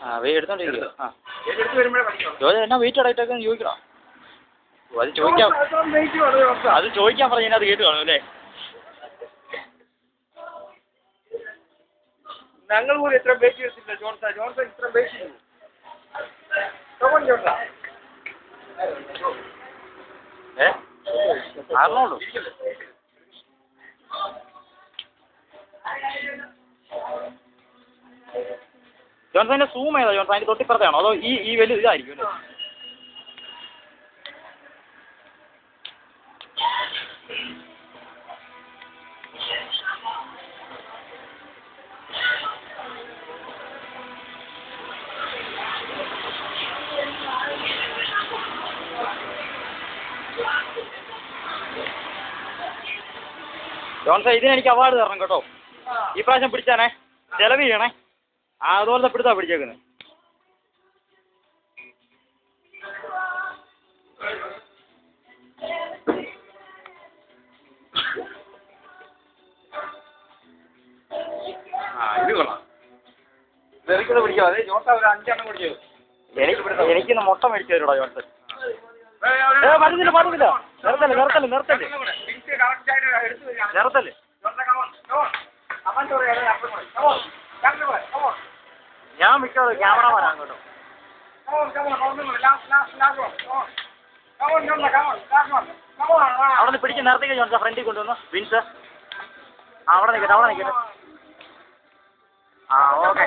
ആ എടുത്തോണ്ടിരിക്കുക. ആ ജോലി എന്നാ വെയിറ്റ് അടയിട്ടൊക്കെ ചോദിക്കണം. അത് ചോദിക്കാം, അത് ചോദിക്കാൻ പറഞ്ഞു അത് കേട്ട് കാണും അല്ലേ? ഞങ്ങൾ പോലും ഇത്ര വെയിറ്റ് ചെയ്തിട്ടില്ല. ജോൺസൺ ഇത്ര വെയിറ്റ് ചെയ്തു. അറിഞ്ഞോളൂ. ജോൺസന്റെ സൂം ഏതാ ജോൺസൺ? അതിന്റെ തൊട്ടിപ്പുറത്താണോ അതോ ഈ വലിയ ഇതായിരിക്കും അല്ലേ? ജോൺസൺ ഇതിനെനിക്ക് അവാർഡ് തരണം കേട്ടോ. ഈ പ്രാവശ്യം പിടിച്ചാനേ, ചെലവ് ചെയ്യണേ. അതുപോലത്തെ പിടുത്താ പിടിച്ചേക്കുന്നത്. ഇത് കൊള്ളാം. എനിക്കത് പിടിക്കാം. അതെ ജോൺസൺ ഒരു 5 എണ്ണം പിടിച്ചത്. എനിക്കിന്ന് മുട്ട മേടിച്ചു തരൂടാ ജോൺസൺ. പറഞ്ഞില്ല നിർത്തല്ലേ. ഞാൻ മിക്കവാറും ക്യാമറമാനാണ് കേട്ടോ. അവിടെ നിന്ന് പിടിച്ച് നിർത്തിക്കാൻ ജോൺസൺ ഫ്രണ്ടിൽ കൊണ്ടുവന്നു വിൻസ്. അവിടെ നിൽക്കട്ടെ. ആ ഓക്കെ.